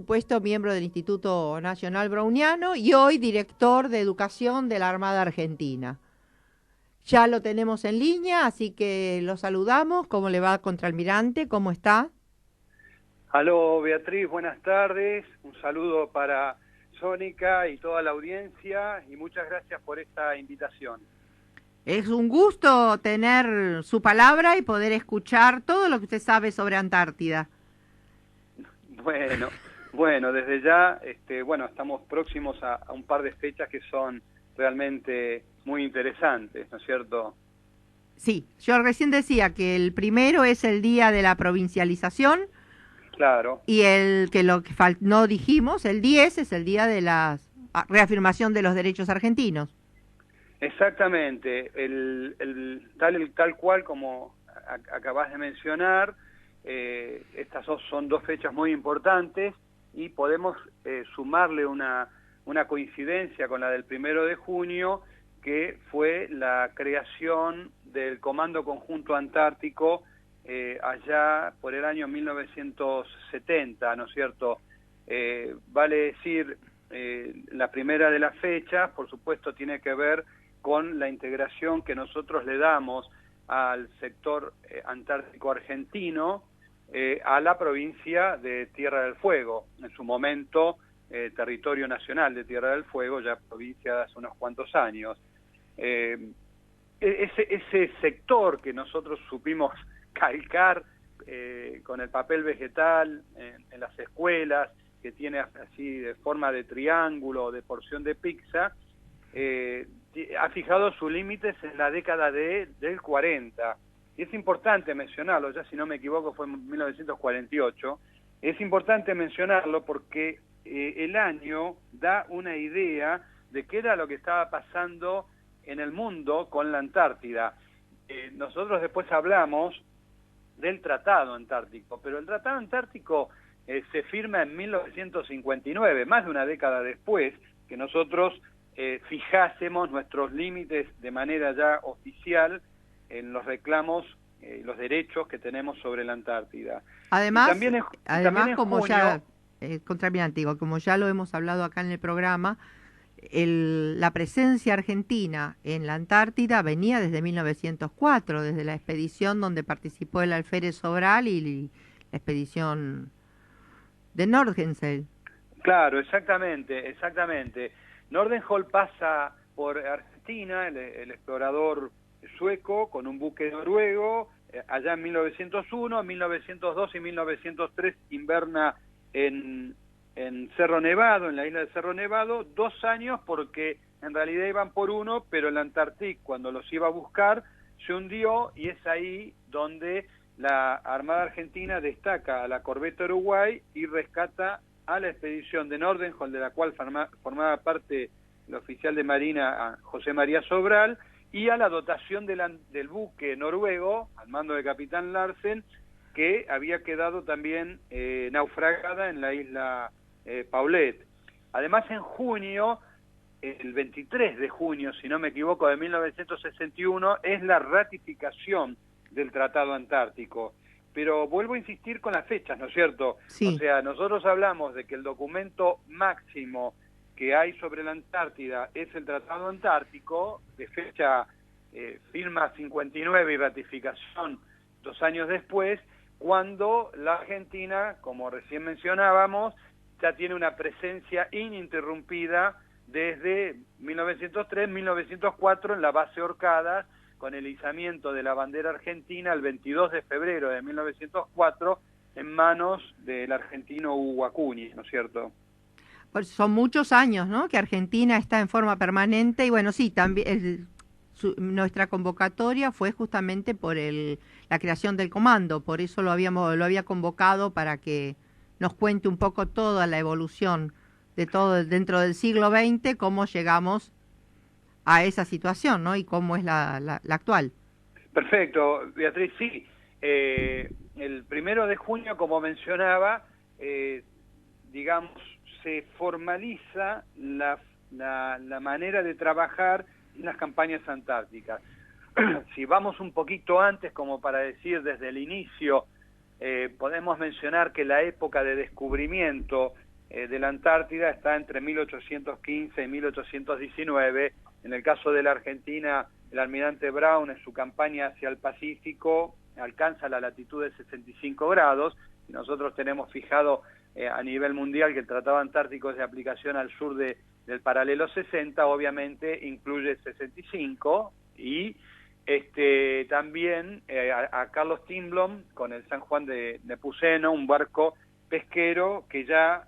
supuesto miembro del Instituto Nacional Browniano y hoy director de Educación de la Armada Argentina. Ya lo tenemos en línea, así que lo saludamos. ¿Cómo le va, contraalmirante? ¿Cómo está? Aló, Beatriz, buenas tardes. Un saludo para Sónica y toda la audiencia y muchas gracias por esta invitación. Es un gusto tener su palabra y poder escuchar todo lo que usted sabe sobre Antártida. Bueno, desde ya, estamos próximos a un par de fechas que son realmente muy interesantes, ¿no es cierto? Sí, yo recién decía que el primero es el día de la provincialización. Claro. Y no dijimos, el 10 es el día de la reafirmación de los derechos argentinos. Exactamente, tal cual como acabas de mencionar, estas son dos fechas muy importantes y podemos sumarle una coincidencia con la del 1 de junio, que fue la creación del Comando Conjunto Antártico allá por el año 1970, ¿no es cierto? Vale decir, la primera de las fechas, por supuesto, tiene que ver con la integración que nosotros le damos al sector antártico argentino, a la provincia de Tierra del Fuego, en su momento territorio nacional de Tierra del Fuego, ya provincia de hace unos cuantos años. Ese sector que nosotros supimos calcar con el papel vegetal en las escuelas, que tiene así de forma de triángulo, de porción de pizza, ha fijado sus límites en la década del 40. Y es importante mencionarlo, ya si no me equivoco fue en 1948, es importante mencionarlo porque el año da una idea de qué era lo que estaba pasando en el mundo con la Antártida. Nosotros después hablamos del Tratado Antártico, pero el Tratado Antártico se firma en 1959, más de una década después que nosotros fijásemos nuestros límites de manera ya oficial en los reclamos, los derechos que tenemos sobre la Antártida. Además, también como ya, contraalmirante, como ya lo hemos hablado acá en el programa, la presencia argentina en la Antártida venía desde 1904, desde la expedición donde participó el alférez Sobral y la expedición de Nordenskiöld. Claro, exactamente. Nordenskiöld pasa por Argentina, el explorador sueco, con un buque noruego, allá en 1901, 1902 y 1903 inverna en Cerro Nevado, en la isla de Cerro Nevado, 2 años porque en realidad iban por uno, pero el Antártic, cuando los iba a buscar, se hundió y es ahí donde la Armada Argentina destaca a la corbeta Uruguay y rescata a la expedición de Nordenskiöld, de la cual formaba parte el oficial de Marina José María Sobral, y a la dotación del buque noruego, al mando de Capitán Larsen, que había quedado también naufragada en la isla Paulet. Además, en junio, el 23 de junio, si no me equivoco, de 1961, es la ratificación del Tratado Antártico. Pero vuelvo a insistir con las fechas, ¿no es cierto? Sí. O sea, nosotros hablamos de que el documento máximo que hay sobre la Antártida es el Tratado Antártico, de fecha firma 59 y ratificación 2 años después, cuando la Argentina, como recién mencionábamos, ya tiene una presencia ininterrumpida desde 1903-1904 en la base Orcadas, con el izamiento de la bandera argentina el 22 de febrero de 1904 en manos del argentino Hugo Acuñi, ¿no es cierto? Pues son muchos años, ¿no?, que Argentina está en forma permanente y bueno, sí, también nuestra convocatoria fue justamente por la creación del comando, por eso lo había convocado para que nos cuente un poco toda la evolución de todo dentro del siglo XX, cómo llegamos a esa situación, ¿no?, y cómo es la actual. Perfecto, Beatriz, sí. El 1 de junio, como mencionaba, digamos, se formaliza la manera de trabajar en las campañas antárticas. Si vamos un poquito antes, como para decir desde el inicio, podemos mencionar que la época de descubrimiento de la Antártida está entre 1815 y 1819. En el caso de la Argentina, el almirante Brown en su campaña hacia el Pacífico alcanza la latitud de 65 grados, y nosotros tenemos fijado a nivel mundial que el Tratado Antártico es de aplicación al sur del paralelo 60, obviamente incluye 65, y también a Carlos Timblom con el San Juan de Nepomuceno, un barco pesquero que ya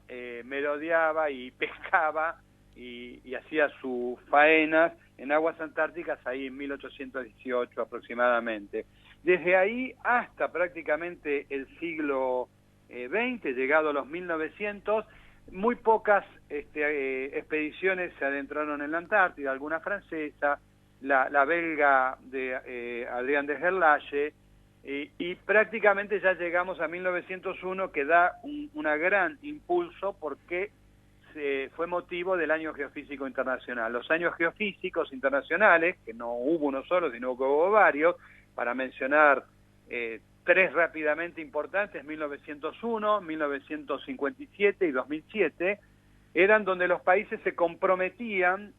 merodeaba y pescaba y hacía sus faenas en aguas antárticas ahí en 1818 aproximadamente. Desde ahí hasta prácticamente el siglo XX, llegado a los 1900, muy pocas expediciones se adentraron en la Antártida, alguna francesa, la belga de Adrián de Gerlache, y prácticamente ya llegamos a 1901, que da un gran impulso porque fue motivo del Año Geofísico Internacional. Los años geofísicos internacionales, que no hubo uno solo, sino que hubo varios, para mencionar tres rápidamente importantes, 1901, 1957 y 2007, eran donde los países se comprometían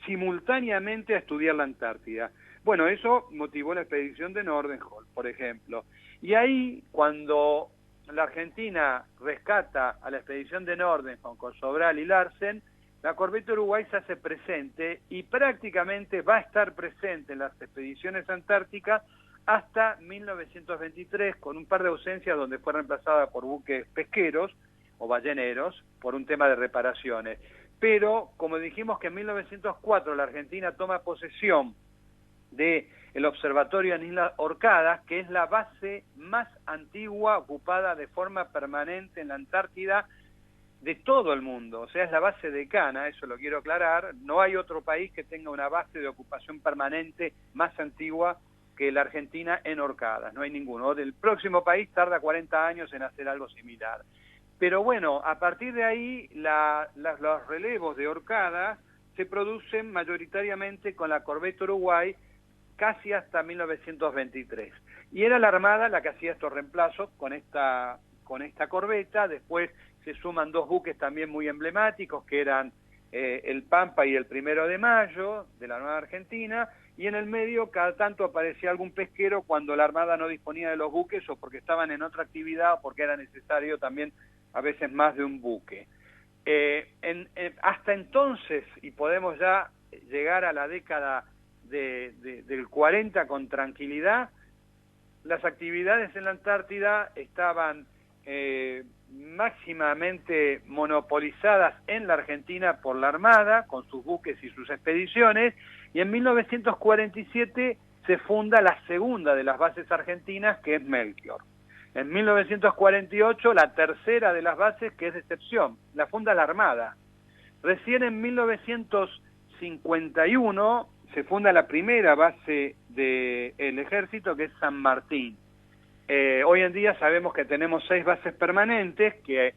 simultáneamente a estudiar la Antártida. Bueno, eso motivó la expedición de Nordenhöl, por ejemplo. Y ahí, cuando la Argentina rescata a la expedición de Nordenhöl con Sobral y Larsen, la corbeta Uruguay se hace presente y prácticamente va a estar presente en las expediciones antárticas hasta 1923, con un par de ausencias donde fue reemplazada por buques pesqueros o balleneros por un tema de reparaciones. Pero, como dijimos que en 1904 la Argentina toma posesión del observatorio en Islas Orcadas, que es la base más antigua ocupada de forma permanente en la Antártida de todo el mundo, o sea, es la base decana, eso lo quiero aclarar. No hay otro país que tenga una base de ocupación permanente más antigua que la Argentina en Orcadas, no hay ninguno. El próximo país tarda 40 años en hacer algo similar. Pero bueno, a partir de ahí los relevos de Orcadas se producen mayoritariamente con la corbeta Uruguay casi hasta 1923. Y era la Armada la que hacía estos reemplazos con esta corbeta. Después se suman dos buques también muy emblemáticos, que eran el Pampa y el 1 de Mayo, de la Nueva Argentina, y en el medio cada tanto aparecía algún pesquero cuando la Armada no disponía de los buques, o porque estaban en otra actividad, o porque era necesario también a veces más de un buque. Hasta entonces, y podemos ya llegar a la década del 40 con tranquilidad, las actividades en la Antártida estaban máximamente monopolizadas en la Argentina por la Armada, con sus buques y sus expediciones, y en 1947 se funda la segunda de las bases argentinas, que es Melchior. En 1948 la tercera de las bases, que es Decepción, la funda la Armada. Recién en 1951 se funda la primera base del Ejército, que es San Martín. Hoy en día sabemos que tenemos 6 bases permanentes que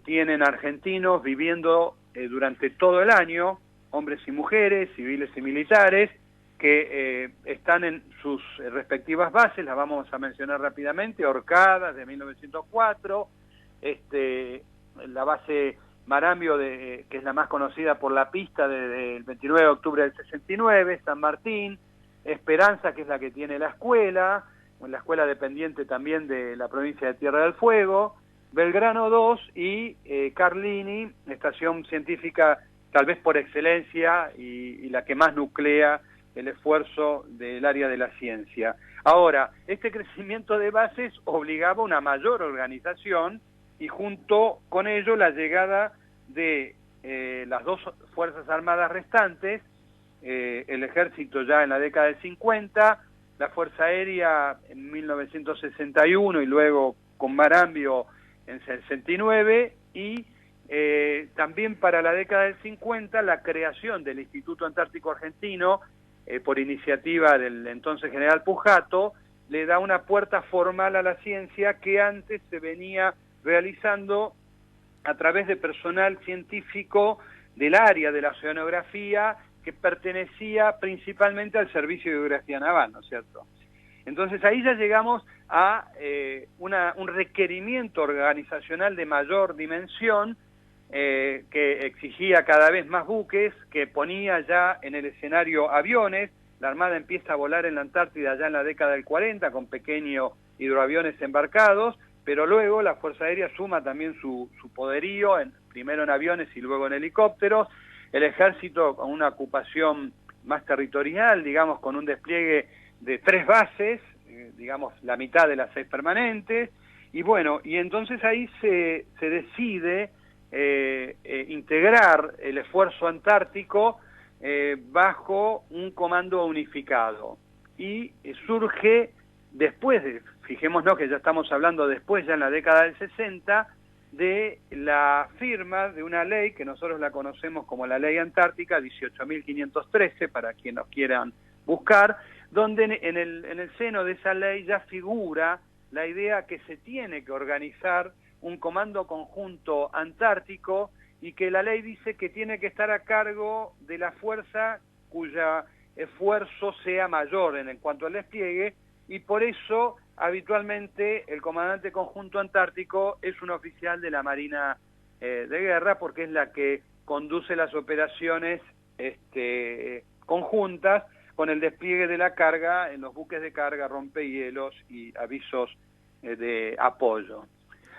tienen argentinos viviendo durante todo el año, hombres y mujeres, civiles y militares, que están en sus respectivas bases. Las vamos a mencionar rápidamente: Orcadas, de 1904, la base Marambio, que es la más conocida por la pista, del 29 de octubre del 69, San Martín, Esperanza, que es la que tiene la escuela dependiente también de la provincia de Tierra del Fuego, Belgrano 2 y Carlini, estación científica tal vez por excelencia y la que más nuclea el esfuerzo del área de la ciencia. Ahora, este crecimiento de bases obligaba una mayor organización, y junto con ello la llegada de las dos Fuerzas Armadas restantes, el Ejército ya en la década del 50, la Fuerza Aérea en 1961 y luego con Marambio en 69, y también para la década del 50 la creación del Instituto Antártico Argentino, por iniciativa del entonces general Pujato, le da una puerta formal a la ciencia que antes se venía realizando a través de personal científico del área de la oceanografía, que pertenecía principalmente al Servicio de Geografía Naval, ¿no es cierto? Entonces ahí ya llegamos a un requerimiento organizacional de mayor dimensión, que exigía cada vez más buques, que ponía ya en el escenario aviones. La Armada empieza a volar en la Antártida ya en la década del 40 con pequeños hidroaviones embarcados, pero luego la Fuerza Aérea suma también su poderío, primero en aviones y luego en helicópteros. El Ejército con una ocupación más territorial, digamos, con un despliegue de 3 bases, digamos, la mitad de las 6 permanentes, y bueno, y entonces ahí se decide integrar el esfuerzo antártico bajo un comando unificado. Y surge después, fijémonos que ya estamos hablando después, ya en la década del 60, de la firma de una ley que nosotros la conocemos como la Ley Antártica 18.513, para quienes nos quieran buscar, donde en el seno de esa ley ya figura la idea que se tiene que organizar un comando conjunto antártico, y que la ley dice que tiene que estar a cargo de la fuerza cuya esfuerzo sea mayor en cuanto al despliegue, y por eso habitualmente el comandante conjunto antártico es un oficial de la Marina de Guerra, porque es la que conduce las operaciones conjuntas con el despliegue de la carga en los buques de carga, rompehielos y avisos de apoyo.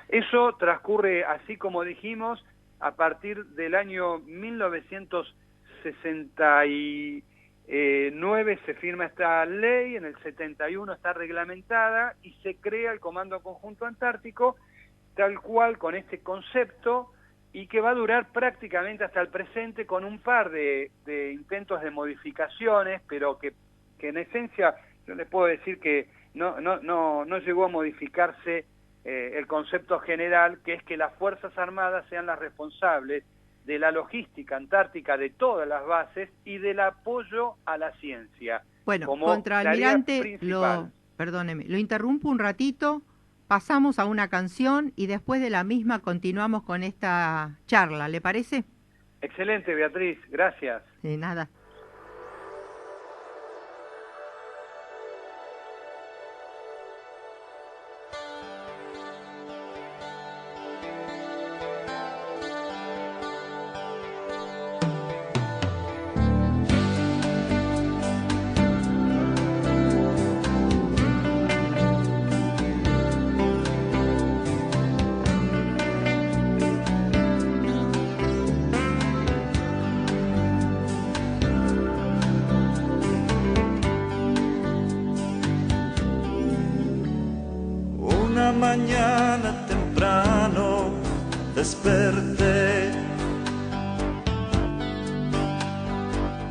Eso transcurre, así como dijimos, a partir del año 1969 se firma esta ley, en el 71 está reglamentada y se crea el Comando Conjunto Antártico, tal cual con este concepto, y que va a durar prácticamente hasta el presente, con un par de intentos de modificaciones, pero que en esencia yo les puedo decir que no llegó a modificarse el concepto general, que es que las Fuerzas Armadas sean las responsables de la logística antártica de todas las bases y del apoyo a la ciencia. Bueno, contraalmirante, perdóneme, lo interrumpo un ratito, pasamos a una canción y después de la misma continuamos con esta charla, ¿le parece? Excelente, Beatriz, gracias. De nada. Mañana temprano desperté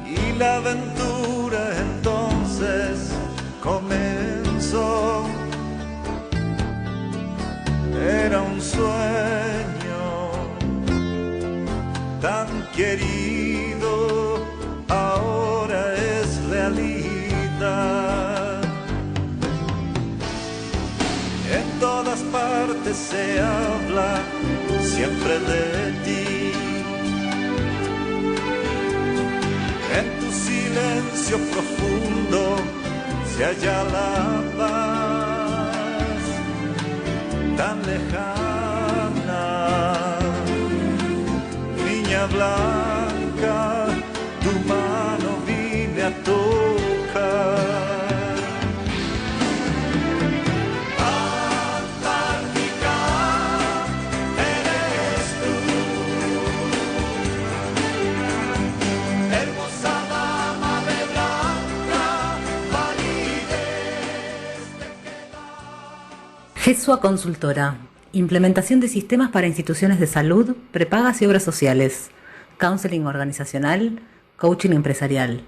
y la aventura entonces comenzó. Era un sueño tan querido, ahora es realidad. En todas partes se habla siempre de ti. En tu silencio profundo se halla la paz tan lejana. Niña blanca, tu mano vine a tocar. GESUA Consultora. Implementación de sistemas para instituciones de salud, prepagas y obras sociales. Counseling organizacional, coaching empresarial.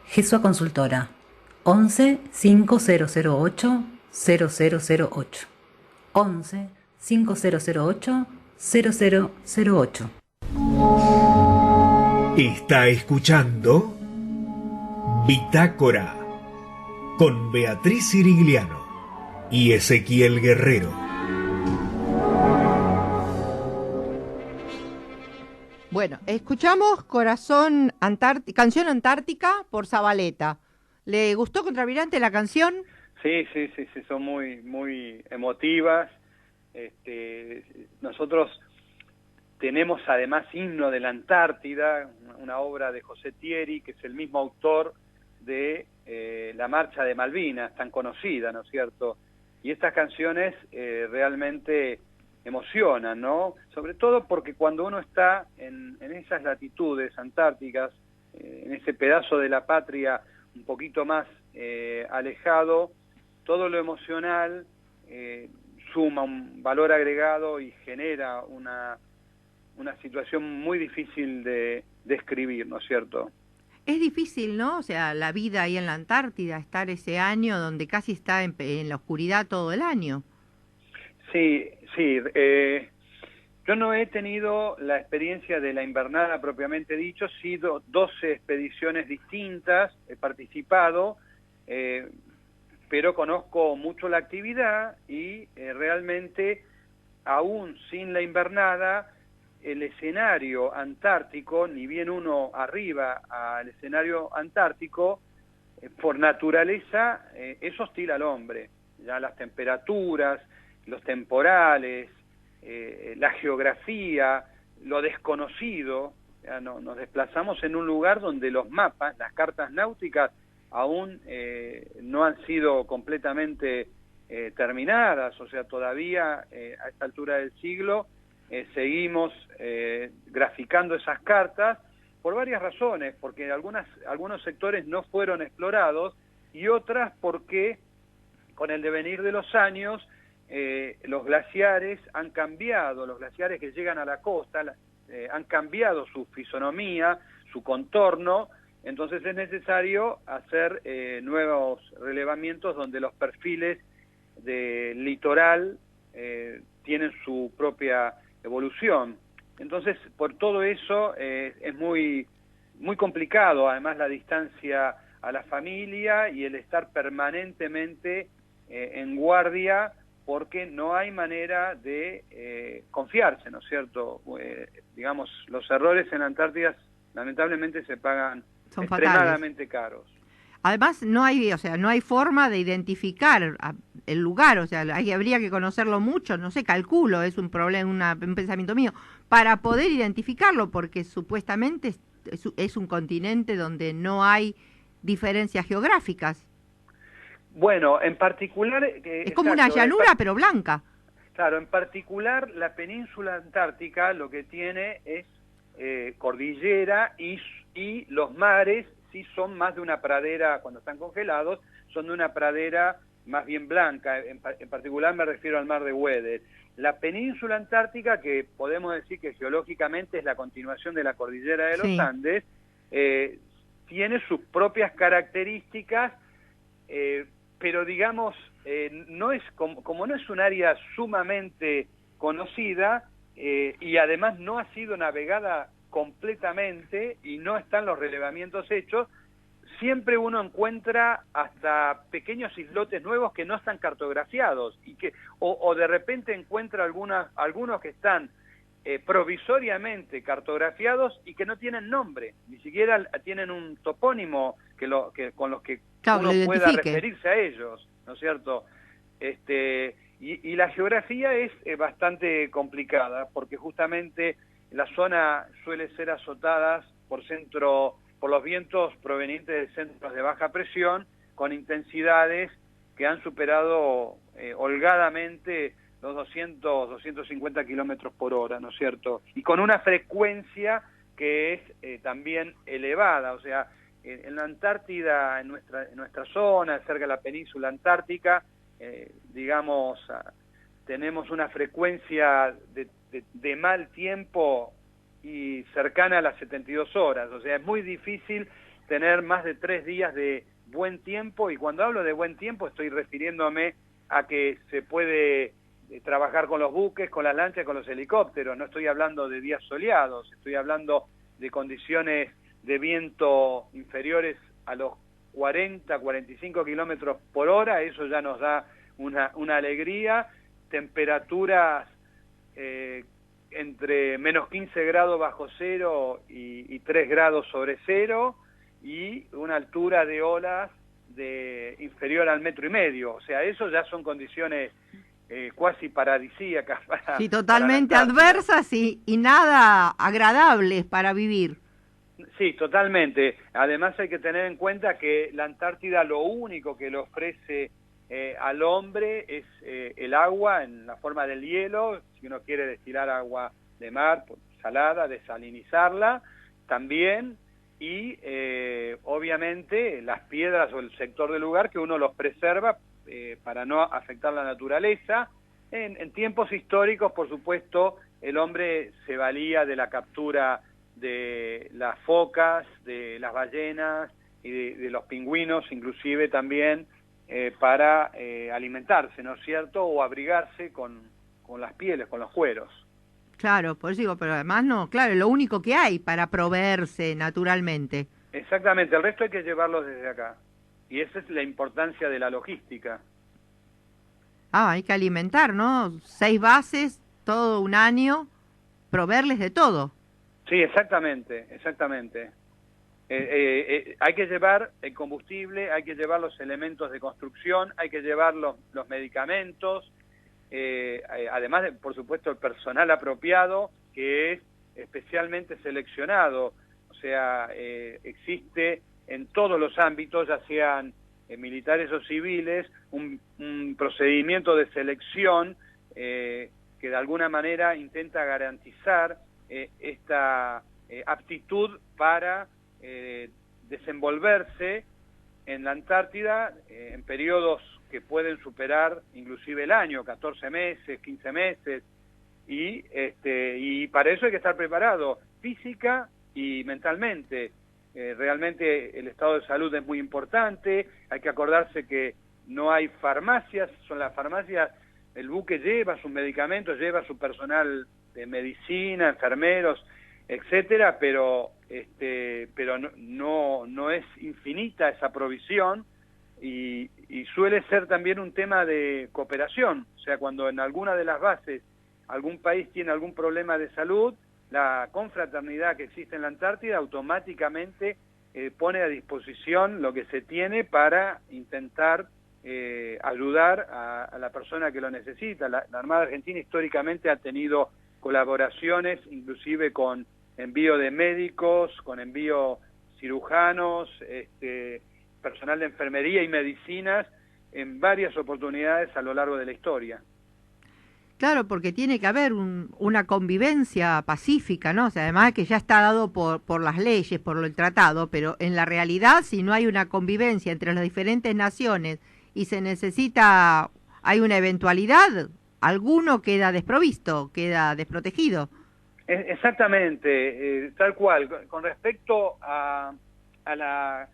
GESUA Consultora. 11 5008 0008. 11 5008 0008. Está escuchando Bitácora con Beatriz Sirigliano y Ezequiel Guerrero. Bueno, escuchamos Canción Antártica por Zabaleta. ¿Le gustó, Contraalmirante, la canción? Sí, son muy emotivas. Nosotros tenemos además Himno de la Antártida, una obra de José Thierry, que es el mismo autor de la Marcha de Malvinas, tan conocida, ¿no es cierto? Y estas canciones realmente emocionan, ¿no? Sobre todo porque cuando uno está en esas latitudes antárticas, en ese pedazo de la patria un poquito más alejado, todo lo emocional suma un valor agregado y genera una situación muy difícil de describir, ¿no es cierto? Es difícil, ¿no? O sea, la vida ahí en la Antártida, estar ese año donde casi está en la oscuridad todo el año. Sí. Yo no he tenido la experiencia de la invernada propiamente dicho, sido 12 expediciones distintas, he participado, pero conozco mucho la actividad y realmente, aún sin la invernada, el escenario antártico, ni bien uno arriba al escenario antártico, por naturaleza es hostil al hombre. Ya las temperaturas, los temporales, la geografía, lo desconocido, ya nos desplazamos en un lugar donde los mapas, las cartas náuticas, aún no han sido completamente terminadas, o sea, todavía a esta altura del siglo seguimos graficando esas cartas por varias razones, porque algunos sectores no fueron explorados y otras porque con el devenir de los años los glaciares han cambiado, los glaciares que llegan a la costa han cambiado su fisonomía, su contorno, entonces es necesario hacer nuevos relevamientos donde los perfiles del litoral tienen su propia evolución. Entonces, por todo eso es muy complicado, además la distancia a la familia y el estar permanentemente en guardia, porque no hay manera de confiarse, ¿no es cierto? Digamos, los errores en la Antártida lamentablemente se pagan extremadamente caros. Además no hay, o sea, no hay forma de identificar el lugar, o sea, habría que conocerlo mucho, no sé, calculo, es un problema, un pensamiento mío, para poder identificarlo, porque supuestamente es un continente donde no hay diferencias geográficas. Bueno, en particular... es como una llanura, pero blanca. Claro, en particular la península antártica lo que tiene es cordillera y los mares sí son más de una pradera, cuando están congelados, son de una pradera más bien blanca, en particular me refiero al mar de Weddell. La península antártica, que podemos decir que geológicamente es la continuación de la cordillera de los Andes, tiene sus propias características, pero digamos, no es como no es un área sumamente conocida y además no ha sido navegada completamente y no están los relevamientos hechos, siempre uno encuentra hasta pequeños islotes nuevos que no están cartografiados y que o de repente encuentra algunos que están provisoriamente cartografiados y que no tienen nombre, ni siquiera tienen un topónimo con los que uno pueda referirse a ellos, ¿no es cierto? Y la geografía es bastante complicada porque justamente la zona suele ser azotada por los vientos provenientes de centros de baja presión con intensidades que han superado holgadamente los 250 kilómetros por hora, ¿no es cierto? Y con una frecuencia que es también elevada, o sea, en la Antártida, en nuestra zona, cerca de la península antártica, digamos, tenemos una frecuencia de mal tiempo y cercana a las 72 horas, o sea, es muy difícil tener más de 3 días de buen tiempo, y cuando hablo de buen tiempo estoy refiriéndome a que se puede trabajar con los buques, con las lanchas, con los helicópteros, no estoy hablando de días soleados, estoy hablando de condiciones de viento inferiores a los 40, 45 kilómetros por hora, eso ya nos da una alegría, temperaturas entre menos 15 grados bajo cero y 3 grados sobre cero, y una altura de olas inferior al 1,5 metros. O sea, eso ya son condiciones cuasi paradisíacas para... Sí, totalmente para adversas y nada agradables para vivir. Sí, totalmente. Además hay que tener en cuenta que la Antártida lo único que le ofrece al hombre es el agua en la forma del hielo. Si uno quiere destilar agua de mar, salada, desalinizarla también, y obviamente las piedras o el sector del lugar que uno los preserva para no afectar la naturaleza. En tiempos históricos, por supuesto, el hombre se valía de la captura de las focas, de las ballenas y de los pingüinos, inclusive también para alimentarse, ¿no es cierto?, o abrigarse con las pieles, con los cueros. Claro, por eso digo, pero además no, claro, es lo único que hay para proveerse naturalmente. Exactamente, el resto hay que llevarlo desde acá. Y esa es la importancia de la logística. Hay que alimentar, ¿no? 6 bases, todo un año, proveerles de todo. Sí, exactamente, exactamente. Hay que llevar el combustible, hay que llevar los elementos de construcción, hay que llevar los medicamentos, además de, por supuesto, el personal apropiado, que es especialmente seleccionado. O sea, existe en todos los ámbitos, ya sean militares o civiles, un procedimiento de selección que de alguna manera intenta garantizar esta aptitud para desenvolverse en la Antártida en periodos que pueden superar inclusive el año, 14 meses, 15 meses, y para eso hay que estar preparado física y mentalmente. Realmente el estado de salud es muy importante, hay que acordarse que no hay farmacias, son las farmacias, el buque lleva sus medicamentos, lleva su personal de medicina, enfermeros, etcétera, pero no es infinita esa provisión y suele ser también un tema de cooperación. O sea, cuando en alguna de las bases algún país tiene algún problema de salud, la confraternidad que existe en la Antártida automáticamente pone a disposición lo que se tiene para intentar ayudar a la persona que lo necesita. La Armada Argentina históricamente ha tenido colaboraciones, inclusive con envío de médicos, con envío cirujanos, personal de enfermería y medicinas en varias oportunidades a lo largo de la historia. Claro, porque tiene que haber una convivencia pacífica, ¿no? O sea, además que ya está dado por las leyes, por el tratado, pero en la realidad, si no hay una convivencia entre las diferentes naciones y se necesita, hay una eventualidad, alguno queda desprovisto, queda desprotegido. Exactamente, tal cual. Con respecto a la,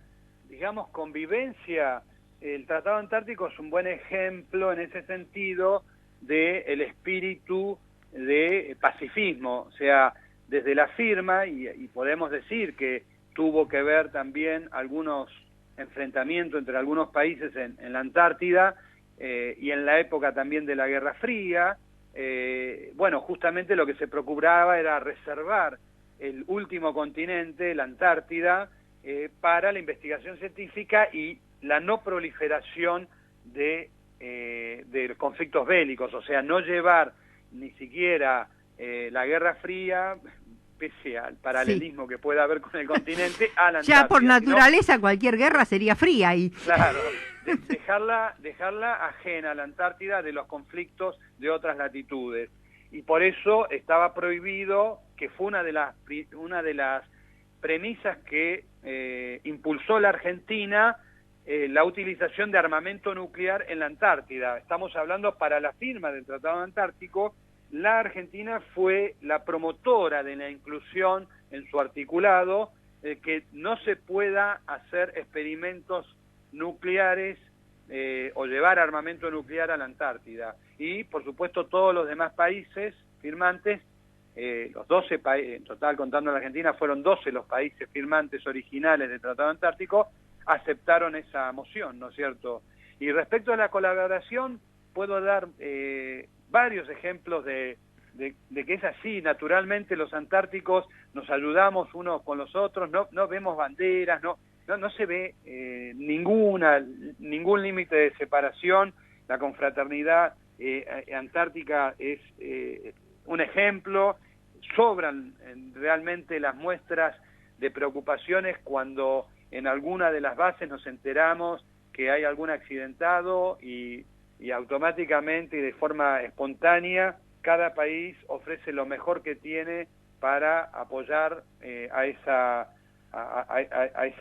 digamos, convivencia, el Tratado Antártico es un buen ejemplo en ese sentido del espíritu de pacifismo. O sea, desde la firma, y podemos decir que tuvo que ver también algunos enfrentamientos entre algunos países en la Antártida, y en la época también de la Guerra Fría. Bueno, justamente lo que se procuraba era reservar el último continente, la Antártida, para la investigación científica y la no proliferación de conflictos bélicos. O sea, no llevar ni siquiera la Guerra Fría, pese al paralelismo que pueda haber con el continente, a la Antártida. Ya por naturaleza cualquier guerra sería fría. Claro, dejarla ajena a la Antártida de los conflictos de otras latitudes. Y por eso estaba prohibido, que fue una de las premisas que impulsó la Argentina, la utilización de armamento nuclear en la Antártida. Estamos hablando, para la firma del Tratado Antártico, la Argentina fue la promotora de la inclusión en su articulado, que no se pueda hacer experimentos nucleares o llevar armamento nuclear a la Antártida. Y, por supuesto, todos los demás países firmantes, los 12 países, en total contando a la Argentina, fueron 12 los países firmantes originales del Tratado Antártico, aceptaron esa moción, ¿no es cierto? Y respecto a la colaboración, puedo dar varios ejemplos de que es así. Naturalmente los antárticos nos ayudamos unos con los otros, no vemos banderas, no se ve ningún límite de separación. La confraternidad antártica es un ejemplo. Sobran realmente las muestras de preocupaciones cuando en alguna de las bases nos enteramos que hay algún accidentado y automáticamente y de forma espontánea cada país ofrece lo mejor que tiene para apoyar a esa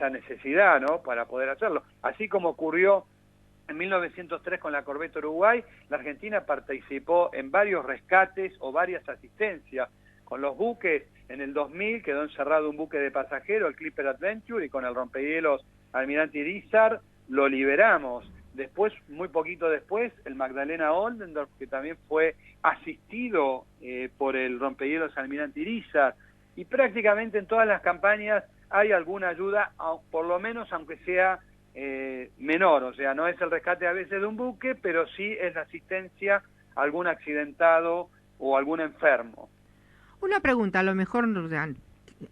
necesidad, ¿no? Para poder hacerlo. Así como ocurrió en 1903 con la Corvette Uruguay, la Argentina participó en varios rescates o varias asistencias. Con los buques, en el 2000 quedó encerrado un buque de pasajeros, el Clipper Adventure, y con el rompehielos Almirante Irizar lo liberamos. Después, muy poquito después, el Magdalena Oldendorf, que también fue asistido por el rompehielos Almirante Irizar, y prácticamente en todas las campañas hay alguna ayuda, por lo menos aunque sea menor, o sea, no es el rescate a veces de un buque, pero sí es la asistencia a algún accidentado o algún enfermo. Una pregunta, a lo mejor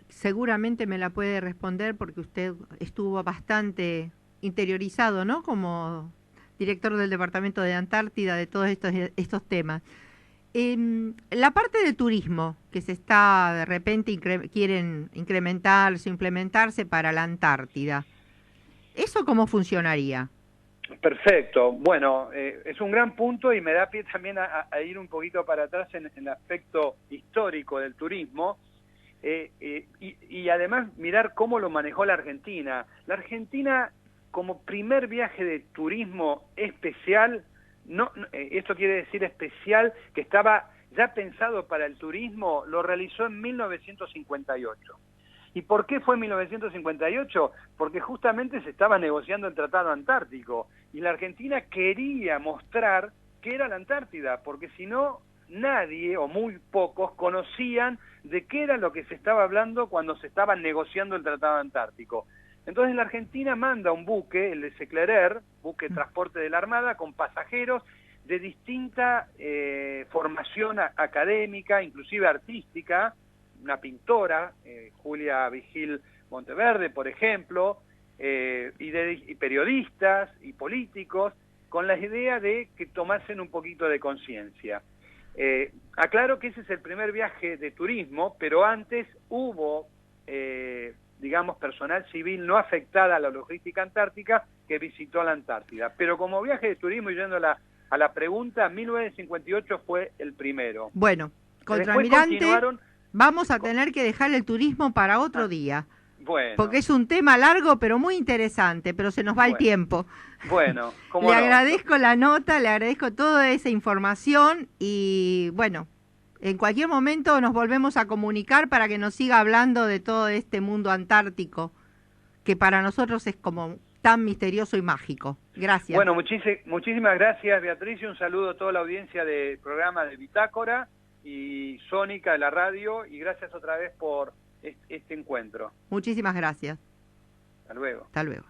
seguramente me la puede responder porque usted estuvo bastante interiorizado, ¿no? Como director del Departamento de Antártida de todos estos temas. La parte de turismo que se está de repente quieren incrementarse, implementarse para la Antártida, ¿eso cómo funcionaría? Perfecto. Bueno, es un gran punto y me da pie también a ir un poquito para atrás en el aspecto histórico del turismo y además mirar cómo lo manejó la Argentina. La Argentina, como primer viaje de turismo especial, esto quiere decir especial, que estaba ya pensado para el turismo, lo realizó en 1958. ¿Y por qué fue en 1958? Porque justamente se estaba negociando el Tratado Antártico y la Argentina quería mostrar qué era la Antártida, porque si no, nadie o muy pocos conocían de qué era lo que se estaba hablando cuando se estaba negociando el Tratado Antártico. Entonces la Argentina manda un buque, el de Seclerer, buque de transporte de la Armada, con pasajeros de distinta formación académica, inclusive artística, una pintora, Julia Vigil Monteverde, por ejemplo, y periodistas y políticos, con la idea de que tomasen un poquito de conciencia. Aclaro que ese es el primer viaje de turismo, pero antes hubo, digamos, personal civil no afectada a la logística antártica que visitó la Antártida. Pero como viaje de turismo, y yendo a la pregunta, 1958 fue el primero. Bueno, contraalmirante, vamos a tener que dejar el turismo para otro día. Bueno. Porque es un tema largo, pero muy interesante, pero se nos va el tiempo. Bueno, le agradezco la nota, le agradezco toda esa información y bueno, en cualquier momento nos volvemos a comunicar para que nos siga hablando de todo este mundo antártico, que para nosotros es como tan misterioso y mágico. Gracias. Bueno, muchísimas gracias, Beatriz, y un saludo a toda la audiencia del programa de Bitácora y Sónica de la radio, y gracias otra vez por este encuentro. Muchísimas gracias. Hasta luego. Hasta luego.